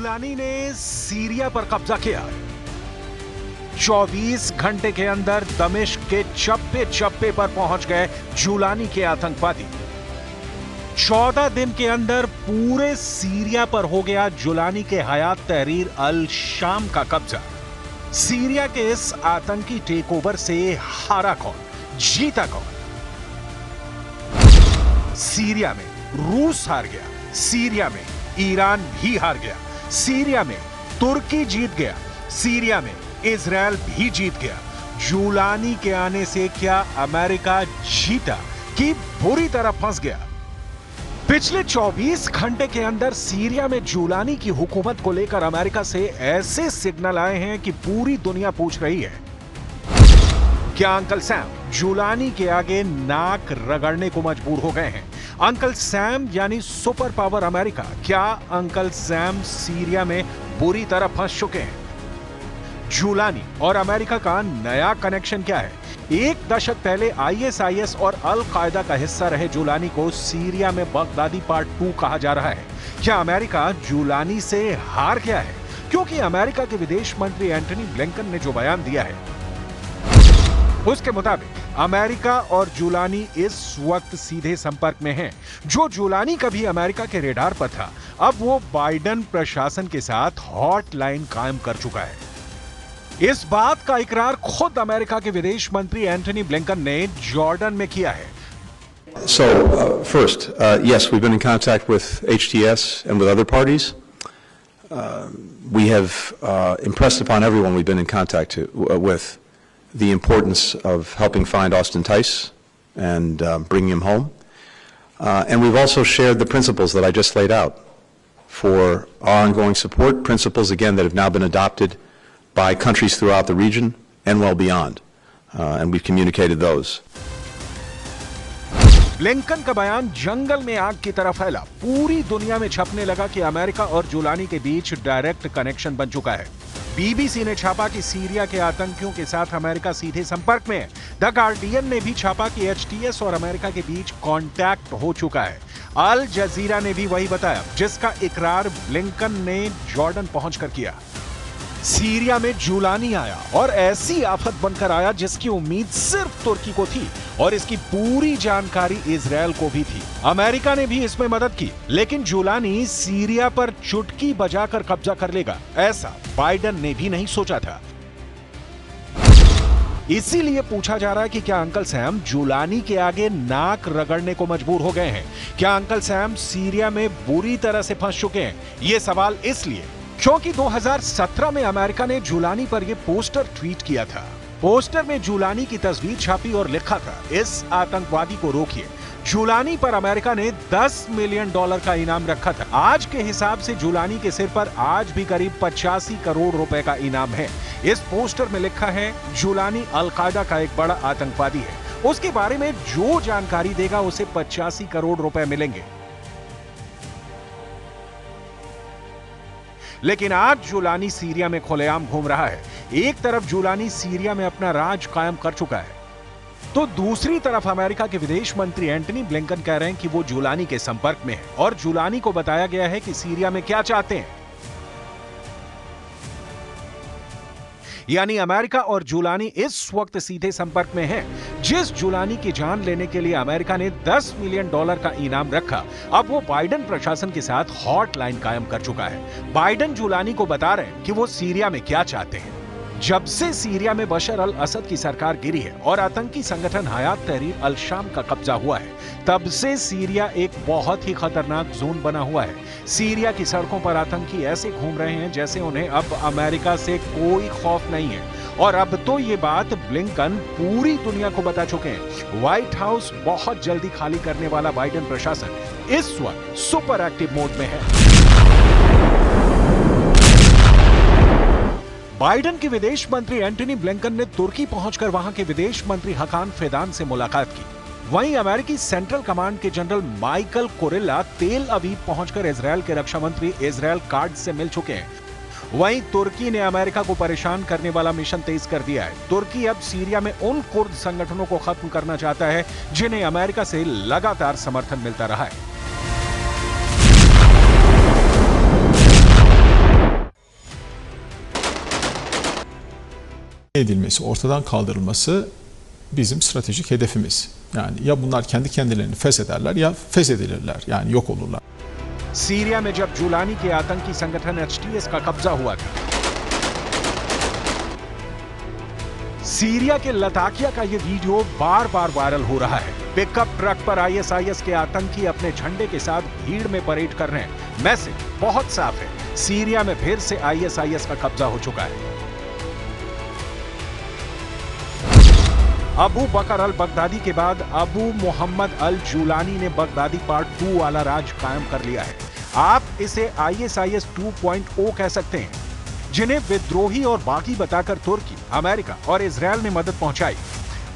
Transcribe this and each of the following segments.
Jolani ने Syria पर कब्जा किया। 24 घंटे के अंदर दमिश्क के चप्पे चप्पे पर पहुंच गए जुलानी के आतंकवादी। 14 दिन के अंदर पूरे सीरिया पर हो गया जुलानी के हयात तहरीर अल शाम का कब्जा। सीरिया के इस आतंकी टेकओवर से हारा कौन, जीता कौन? सीरिया में रूस हार गया, सीरिया में ईरान भी हार गया, सीरिया में तुर्की जीत गया, सीरिया में इजराइल भी जीत गया। जुलानी के आने से क्या अमेरिका जीता कि बुरी तरह फंस गया? पिछले 24 घंटे के अंदर सीरिया में जुलानी की हुकूमत को लेकर अमेरिका से ऐसे सिग्नल आए हैं कि पूरी दुनिया पूछ रही है, क्या अंकल सैम जुलानी के आगे नाक रगड़ने को मजबूर हो गए हैं? अंकल सैम यानी सुपर पावर अमेरिका, क्या अंकल सैम सीरिया में बुरी तरह फंस चुके हैं? जुलानी और अमेरिका का नया कनेक्शन क्या है? एक दशक पहले आईएसआईएस और अल कायदा का हिस्सा रहे जुलानी को सीरिया में बगदादी पार्ट 2 कहा जा रहा है। क्या अमेरिका जुलानी से हार गया है? क्योंकि अमेरिका के विदेश मंत्री एंटनी ब्लिंकन ने जो बयान दिया है उसके मुताबिक अमेरिका और जुलानी इस वक्त सीधे संपर्क में हैं। जो जुलानी कभी अमेरिका के रेडार पर था, अब वो बाइडेन प्रशासन के साथ हॉटलाइन कायम कर चुका है। इस बात का इकरार खुद अमेरिका के विदेश मंत्री एंटनी ब्लिंकन ने जॉर्डन में किया है। So, first, yes, we've been in contact with HTS and with other parties. We have impressed upon everyone we've been in contact with the importance of helping find Austin Tice and bringing him home. And we've also shared the principles that I just laid out for our ongoing support, principles, again, that have now been adopted by countries throughout the region and well beyond. And we've communicated those. Blinken का बयान जंगल में आग की तरह फैला। पूरी दुनिया में छपने लगा कि अमेरिका और जुलानी के बीच डायरेक्ट कनेक्शन बन चुका है। बीबीसी ने छापा कि सीरिया के आतंकियों के साथ अमेरिका सीधे संपर्क में है। द गार्डियन ने भी छापा कि एचटीएस और अमेरिका के बीच कांटेक्ट हो चुका है। अल जजीरा ने भी वही बताया, जिसका इकरार ब्लिंकन ने जॉर्डन पहुंचकर किया। सीरिया में जुलानी आया और ऐसी आफत बनकर आया जिसकी उम्मीद सिर्फ तुर्की को थी और इसकी पूरी जानकारी इजराइल को भी थी। अमेरिका ने भी इसमें मदद की, लेकिन जुलानी सीरिया पर चुटकी बजाकर कब्जा कर लेगा, ऐसा बाइडेन ने भी नहीं सोचा था। इसीलिए पूछा जा रहा है कि क्या अंकल सैम जुलानी के आगे नाक रगड़ने को मजबूर हो गए हैं? क्या अंकल सैम सीरिया में बुरी तरह से फंस चुके हैं? ये सवाल इसलिए क्योंकि 2017 में अमेरिका ने जुलानी पर यह पोस्टर ट्वीट किया था। पोस्टर में जुलानी की तस्वीर छापी और लिखा था, इस आतंकवादी को रोकिए। जुलानी पर अमेरिका ने $10 मिलियन का इनाम रखा था। आज के हिसाब से जुलानी के सिर पर आज भी करीब 85 करोड़ रुपए का इनाम है। इस पोस्टर में लिखा है, जुलानी अल कायदा का एक बड़ा आतंकवादी है, उसके बारे में जो जानकारी देगा उसे 85 करोड़ रुपए मिलेंगे। लेकिन आज जुलानी सीरिया में खुलेआम घूम रहा है। एक तरफ जुलानी सीरिया में अपना राज कायम कर चुका है, तो दूसरी तरफ अमेरिका के विदेश मंत्री एंटनी ब्लिंकन कह रहे हैं कि वो जुलानी के संपर्क में है और जुलानी को बताया गया है कि सीरिया में क्या चाहते हैं। यानी अमेरिका और जुलानी इस वक्त सीधे संपर्क में हैं। जिस जुलानी की जान लेने के लिए अमेरिका ने $10 मिलियन का इनाम रखा, अब वो बाइडेन प्रशासन के साथ हॉटलाइन कायम कर चुका है। बाइडेन जुलानी को बता रहे हैं कि वो सीरिया में क्या चाहते हैं। जब से सीरिया में बशर अल असद की सरकार गिरी है और आतंकी संगठन हयात तहरीर अल शाम का कब्जा हुआ है, तब से सीरिया एक बहुत ही खतरनाक जोन बना हुआ है। सीरिया की सड़कों पर आतंकी ऐसे घूम रहे हैं जैसे उन्हें अब अमेरिका से कोई खौफ नहीं है। और अब तो ये बात ब्लिंकन पूरी दुनिया को बता चुके हैं। व्हाइट हाउस बहुत जल्दी खाली करने वाला बाइडेन प्रशासन इस वक्त सुपर एक्टिव मोड में है। बाइडेन के विदेश मंत्री एंटनी ब्लिंकन ने तुर्की पहुंचकर वहां के विदेश मंत्री हकान फिदान से मुलाकात की। वहीं अमेरिकी सेंट्रल कमांड के जनरल माइकल कुरिल्ला तेल अवीव पहुंचकर इजरायल के रक्षा मंत्री इजरायल काट्ज से मिल चुके हैं। वहीं तुर्की ने अमेरिका को परेशान करने वाला मिशन तेज कर दिया है। तुर्की अब सीरिया में उन कुर्द संगठनों को खत्म करना चाहता है जिन्हें अमेरिका से लगातार समर्थन मिलता रहा है। edilmesi, ortadan kaldırılması bizim stratejik hedefimiz. Yani ya bunlar kendi kendilerini feshederler ya feshedilirler, yani yok olurlar. Syria में जब जुलानी के आतंकी संगठन एचटीएस का कब्जा हुआ था, सीरिया के लताकिया का यह वीडियो बार बार वायरल हो रहा है। पिकअप ट्रक पर आईएसआईएस के आतंकी अपने झंडे के साथ भीड़ में परेड कर रहे हैं। मैसेज बहुत साफ है, सीरिया में फिर से आईएसआईएस का कब्जा हो चुका है। अबू बकर अल बगदादी के बाद अबू मोहम्मद अल जुलानी ने बगदादी पार्ट 2 वाला राज कायम कर लिया है। आप इसे आईएसआईएस 2.0 कह सकते हैं, जिन्हें विद्रोही और बागी बताकर तुर्की, अमेरिका और इजरायल ने मदद पहुंचाई।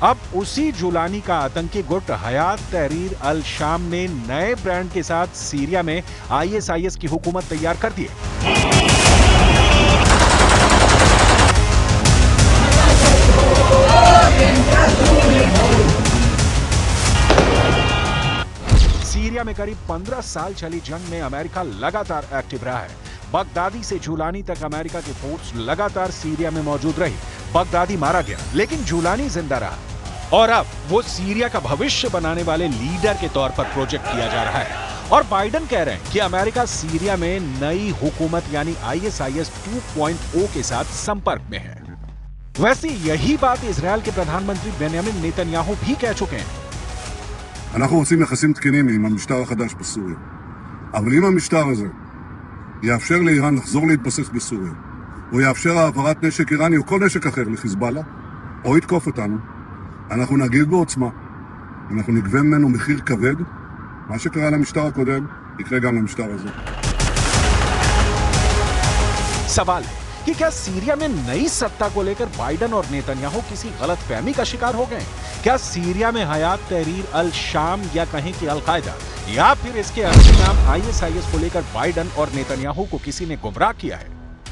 अब उसी जुलानी का आतंकी गुट हयात तहरीर अल शाम ने नए ब्रांड के साथ सीरिया में आईएसआईएस की हुकूमत तैयार कर दी है। सीरिया में करीब 15 साल चली जंग में अमेरिका लगातार एक्टिव रहा है। बगदादी से जुलानी तक अमेरिका की फोर्स लगातार सीरिया में मौजूद रही। बगदादी मारा गया, लेकिन जुलानी जिंदा रहा और अब वो सीरिया का भविष्य बनाने वाले लीडर के तौर पर प्रोजेक्ट किया जा रहा है। और बाइडेन कह रहे हैं कि अमेरिका सीरिया में नई हुकूमत यानी आईएसआईएस 2.0 के साथ संपर्क में है। वैसे यही बात इजरायल के प्रधानमंत्री बेंयामिन नेतन्याहू भी कह चुके हैं। אנחנו רוצים יחסים תקינים עם המשטר החדש בסוריה. אבל אם המשטר הזה יאפשר לאיראן לחזור להתבסס בסוריה, או יאפשר העברת נשק איראני או כל נשק אחר לחיזבאללה, או יתקוף אותנו, אנחנו נגיב בעוצמה. אנחנו נגבה ממנו מחיר כבד. מה שקרה למשטר הקודם, יקרה גם למשטר הזה. सवाल है कि क्या सीरिया में नई सत्ता को लेकर बाइडेन और नेतन्याहू किसी गलतफहमी का शिकार हो गए? क्या सीरिया में हयात तहरीर अल शाम या कहें कि अल-कायदा या फिर इसके असली नाम आईएसआईएस को लेकर बाइडेन और नेतन्याहू को किसी ने गुमराह किया है?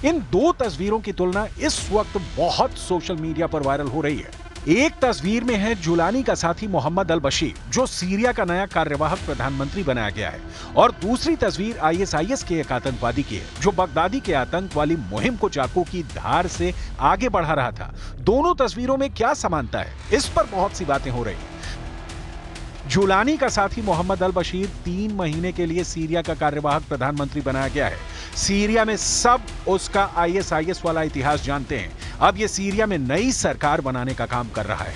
इन दो तस्वीरों की तुलना इस वक्त बहुत सोशल मीडिया पर वायरल हो रही है। एक तस्वीर में है जुलानी का साथी मोहम्मद अल बशीर, जो सीरिया का नया कार्यवाहक प्रधानमंत्री बनाया गया है, और दूसरी तस्वीर आईएसआईएस के एक आतंकवादी की है, जो बगदादी के आतंक वाली मुहिम को चाकू की धार से आगे बढ़ा रहा था। दोनों तस्वीरों में क्या समानता है, इस पर बहुत सी बातें हो रही हैं। जुलानी का साथी मोहम्मद अल बशीर 3 महीने के लिए सीरिया का कार्यवाहक प्रधानमंत्री बनाया गया है। सीरिया में सब उसका आईएसआईएस वाला इतिहास जानते हैं। अब ये सीरिया में नई सरकार बनाने का काम कर रहा है।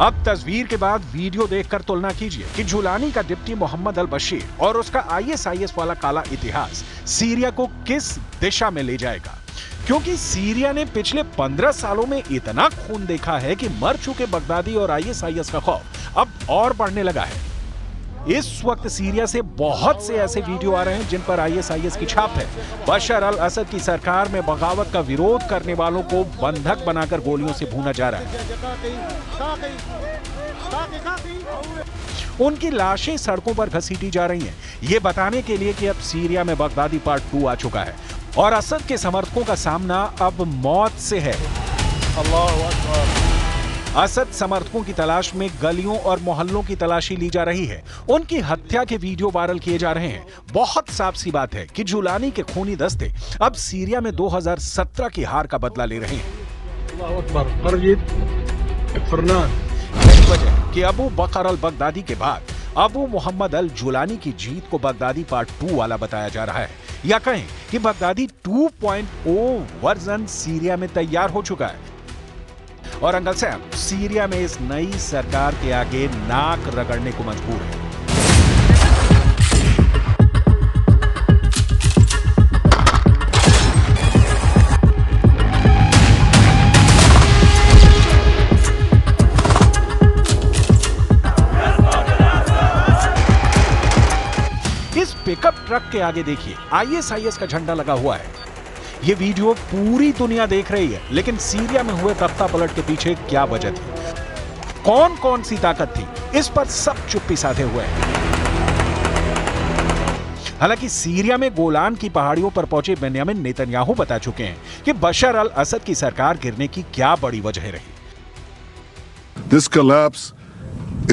अब तस्वीर के बाद वीडियो देखकर तुलना कीजिए कि जुलानी का डिप्टी मोहम्मद अल बशीर और उसका आईएसआईएस वाला काला इतिहास सीरिया को किस दिशा में ले जाएगा, क्योंकि सीरिया ने पिछले 15 सालों में इतना खून देखा है कि मर चुके बगदादी और आईएसआईएस का खौफ अब और बढ़ने लगा है। इस वक्त सीरिया से बहुत से ऐसे वीडियो आ रहे हैं जिन पर आईएसआईएस की छाप है। बशर अल असद की सरकार में बगावत का विरोध करने वालों को बंधक बनाकर गोलियों से भूना जा रहा है। उनकी लाशें सड़कों पर घसीटी जा रही हैं, ये बताने के लिए कि अब सीरिया में बगदादी पार्ट 2 आ चुका है और असद के समर्थकों का सामना अब मौत से है। अल्लाहु अकबर। असद समर्थकों की तलाश में गलियों और मोहल्लों की तलाशी ली जा रही है। उनकी हत्या के वीडियो वायरल किए जा रहे हैं। बहुत साफ सी बात है कि जुलानी के खूनी दस्ते अब सीरिया में 2017 की हार का बदला ले रहे हैं। यही वजह है कि अबू बकर अल बगदादी के बाद अबू मोहम्मद अल जुलानी की जीत को बगदादी पार्ट 2 वाला बताया जा रहा है, या कहें कि बगदादी 2.0 वर्जन सीरिया में तैयार हो चुका है और अंकल सैम सीरिया में इस नई सरकार के आगे नाक रगड़ने को मजबूर है। इस पिकअप ट्रक के आगे देखिए आईएसआईएस का झंडा लगा हुआ है। ये वीडियो पूरी दुनिया देख रही है, लेकिन सीरिया में हुए तख्ता पलट के पीछे क्या वजह थी, कौन कौन सी ताकत थी, इस पर सब चुप्पी साधे हुए हैं। हालांकि सीरिया में गोलान की पहाड़ियों पर पहुंचे बेंयामिन नेतन्याहू बता चुके हैं कि बशर अल असद की सरकार गिरने की क्या बड़ी वजह रही। This collapse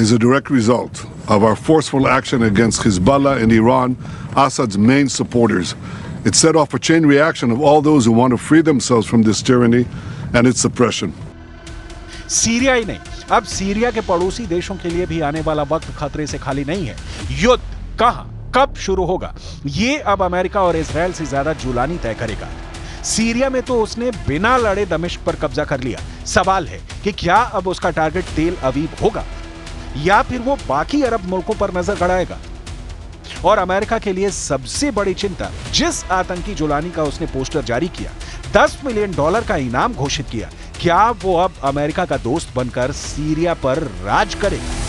is a direct result of our forceful action against Hezbollah and Iran, Assad's main supporters. It set off a chain reaction of all those who want to free themselves from this tyranny and its oppression. Syria ही नहीं, अब Syria के पड़ोसी देशों के लिए भी आने वाला वक्त खतरे से खाली नहीं है। युद्ध कहां, कब शुरू होगा, ये अब अमेरिका और इजराइल से ज्यादा जुलानी तय करेगा। सीरिया में तो उसने बिना लड़े दमिश्क पर कब्जा कर लिया। सवाल है कि क्या अब उसका टारगेट तेल अवीव होगा या फिर वो बाकी अरब मुल्कों पर नजर गड़ाएगा। और अमेरिका के लिए सबसे बड़ी चिंता, जिस आतंकी जुलानी का उसने पोस्टर जारी किया, $10 मिलियन का इनाम घोषित किया, क्या वो अब अमेरिका का दोस्त बनकर सीरिया पर राज करेगा।